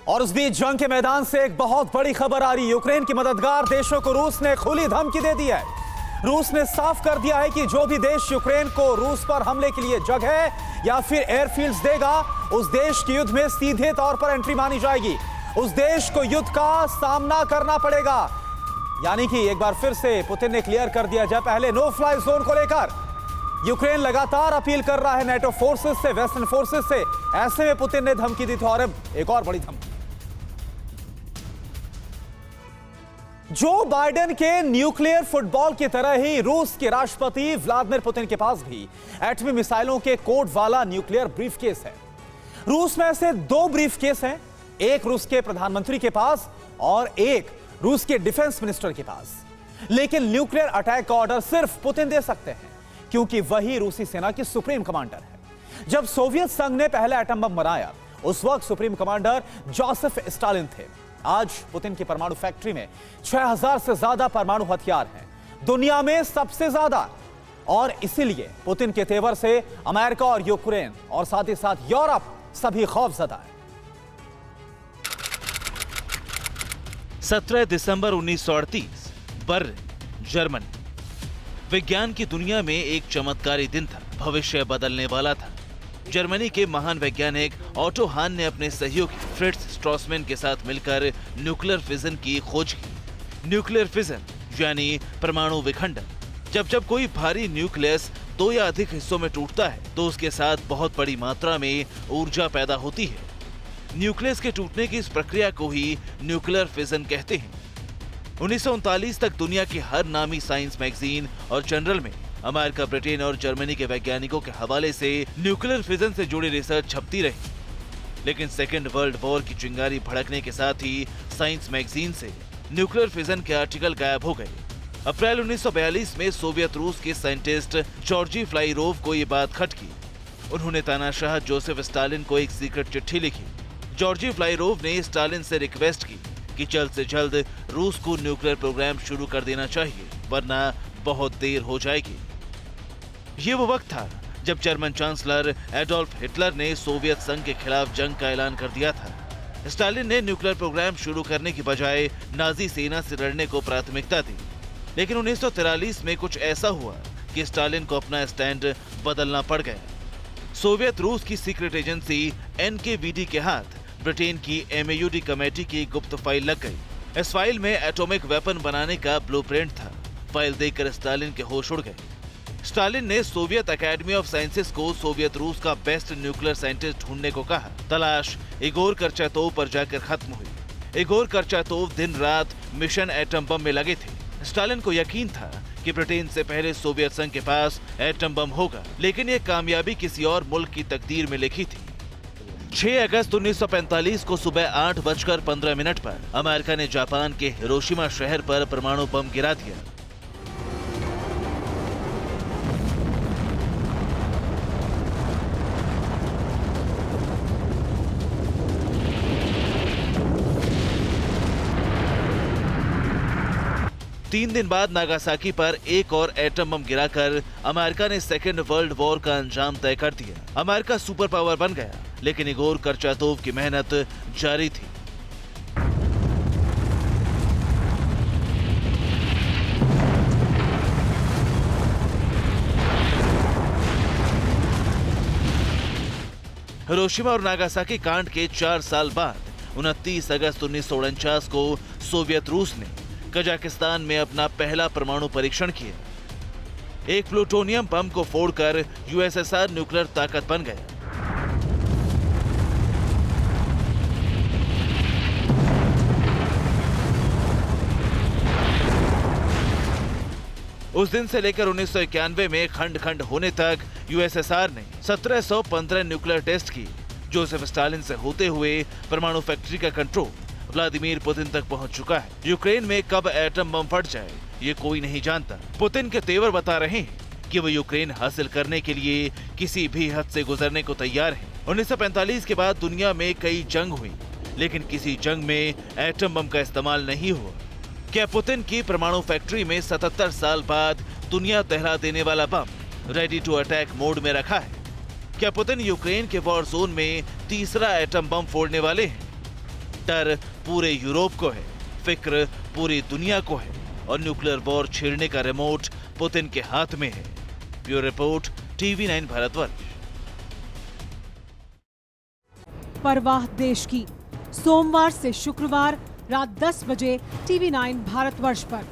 और उस बीच जंग के मैदान से एक बहुत बड़ी खबर आ रही। यूक्रेन की मददगार देशों को रूस ने खुली धमकी दे दी है। रूस ने साफ कर दिया है कि जो भी देश यूक्रेन को रूस पर हमले के लिए जगह या फिर एयरफील्ड्स देगा, उस देश के युद्ध में सीधे तौर पर एंट्री मानी जाएगी। उस देश को युद्ध का सामना करना पड़ेगा। यानी कि एक बार फिर से पुतिन ने क्लियर कर दिया जाए। पहले नो फ्लाई जोन को लेकर यूक्रेन लगातार अपील कर रहा है नेटो फोर्सेस से, वेस्टर्न फोर्सेस से। ऐसे में पुतिन ने धमकी दी थी और अब एक और बड़ी धमकी। जो बाइडेन के न्यूक्लियर फुटबॉल की तरह ही रूस के राष्ट्रपति व्लादिमीर पुतिन के पास भी एटमी मिसाइलों के कोड वाला न्यूक्लियर ब्रीफकेस है। रूस में ऐसे दो ब्रीफकेस हैं, एक रूस के प्रधानमंत्री के पास और एक रूस के डिफेंस मिनिस्टर के पास। लेकिन न्यूक्लियर अटैक का ऑर्डर सिर्फ पुतिन दे सकते हैं, क्योंकि वही रूसी सेना की सुप्रीम कमांडर है। जब सोवियत संघ ने पहला एटम बम बनाया, उस वक्त सुप्रीम कमांडर जोसेफ स्टालिन थे। आज पुतिन की परमाणु फैक्ट्री में 6000 से ज्यादा परमाणु हथियार हैं, दुनिया में सबसे ज्यादा। और इसीलिए पुतिन के तेवर से अमेरिका और यूक्रेन और साथ ही साथ यूरोप सभी खौफजदा है। 17 दिसंबर 1938 बर्लिन, जर्मनी। विज्ञान की दुनिया में एक चमत्कारी दिन था, भविष्य बदलने वाला था। जर्मनी के महान वैज्ञानिक ऑटो हान ने अपने सहयोगी फ्रिट्ज स्ट्रॉसमैन के साथ मिलकर न्यूक्लियर फिजन की खोज की। न्यूक्लियर फिजन यानी परमाणु विखंडन। जब कोई भारी न्यूक्लियस दो या अधिक हिस्सों में टूटता है तो उसके साथ बहुत बड़ी मात्रा में ऊर्जा पैदा होती है। न्यूक्लियस के टूटने की इस प्रक्रिया को ही न्यूक्लियर फिजन कहते हैं। 1939 तक दुनिया की हर नामी साइंस मैगजीन और जर्नल में अमेरिका, ब्रिटेन और जर्मनी के वैज्ञानिकों के हवाले से न्यूक्लियर फिजन से जुड़ी रिसर्च छपती रही। लेकिन सेकेंड वर्ल्ड वॉर की चिंगारी भड़कने के साथ ही साइंस मैगजीन से न्यूक्लियर फिजन के आर्टिकल गायब हो गए। अप्रैल 1942 में सोवियत रूस के साइंटिस्ट जॉर्जी फ्लाइरोव को ये बात खटकी। उन्होंने तानाशाह जोसेफ स्टालिन को एक सीक्रेट चिट्ठी लिखी। जॉर्जी फ्लाइरोव ने स्टालिन से रिक्वेस्ट की कि जल्द से जल्द रूस को न्यूक्लियर प्रोग्राम शुरू कर देना चाहिए, वरना बहुत देर हो जाएगी। ये वो वक्त था जब जर्मन चांसलर एडोल्फ हिटलर ने सोवियत संघ के खिलाफ जंग का ऐलान कर दिया था। स्टालिन ने न्यूक्लियर प्रोग्राम शुरू करने की बजाय नाजी सेना से लड़ने को प्राथमिकता दी। लेकिन 1943 में कुछ ऐसा हुआ कि स्टालिन को अपना स्टैंड बदलना पड़ गया। सोवियत रूस की सीक्रेट एजेंसी NKVD के हाथ ब्रिटेन की MAUD कमेटी की गुप्त फाइल लग गई। इस फाइल में एटॉमिक वेपन बनाने का ब्लूप्रिंट था। फाइल देखकर स्टालिन के होश उड़ गए। स्टालिन ने सोवियत एकेडमी ऑफ साइंसेस को सोवियत रूस का बेस्ट न्यूक्लियर साइंटिस्ट ढूंढने को कहा। तलाश इगोर कर्चातोव पर जाकर खत्म हुई। इगोर कर्चातोव दिन रात मिशन एटम बम में लगे थे। स्टालिन को यकीन था कि ब्रिटेन से पहले सोवियत संघ के पास एटम बम होगा, लेकिन यह कामयाबी किसी और मुल्क की तकदीर में लिखी थी। 6 अगस्त 1945 को सुबह 8:15 पर अमेरिका ने जापान के हिरोशिमा शहर पर परमाणु बम गिरा दिया। तीन दिन बाद नागासाकी पर एक और एटम बम गिराकर अमेरिका ने सेकेंड वर्ल्ड वॉर का अंजाम तय कर दिया। अमेरिका सुपर पावर बन गया, लेकिन इगोर कर्चातोव की मेहनत जारी थी। हिरोशिमा और नागासाकी कांड के 4 साल बाद 29 अगस्त 1949 को सोवियत रूस ने कजाकिस्तान में अपना पहला परमाणु परीक्षण किया। एक प्लूटोनियम बम को फोड़कर USSR न्यूक्लियर ताकत बन गया। उस दिन से लेकर 1991 में खंड खंड होने तक USSR ने 1715 न्यूक्लियर टेस्ट की। जोसेफ स्टालिन से होते हुए परमाणु फैक्ट्री का कंट्रोल व्लादिमीर पुतिन तक पहुंच चुका है। यूक्रेन में कब एटम बम फट जाए ये कोई नहीं जानता। पुतिन के तेवर बता रहे हैं कि वो यूक्रेन हासिल करने के लिए किसी भी हद से गुजरने को तैयार है। 1945 के बाद दुनिया में कई जंग हुई, लेकिन किसी जंग में एटम बम का इस्तेमाल नहीं हुआ। क्या पुतिन की परमाणु फैक्ट्री में 77 साल बाद दुनिया दहला देने वाला बम रेडी टू अटैक मोड में रखा है? क्या पुतिन यूक्रेन के वॉर जोन में तीसरा एटम बम फोड़ने वाले हैं? डर पूरे यूरोप को है, फिक्र पूरी दुनिया को है और न्यूक्लियर वॉर छेड़ने का रिमोट पुतिन के हाथ में है। Bureau report, TV9 Bharatvarsh. परवाह देश की, सोमवार से शुक्रवार रात 10 बजे TV9 भारतवर्ष पर।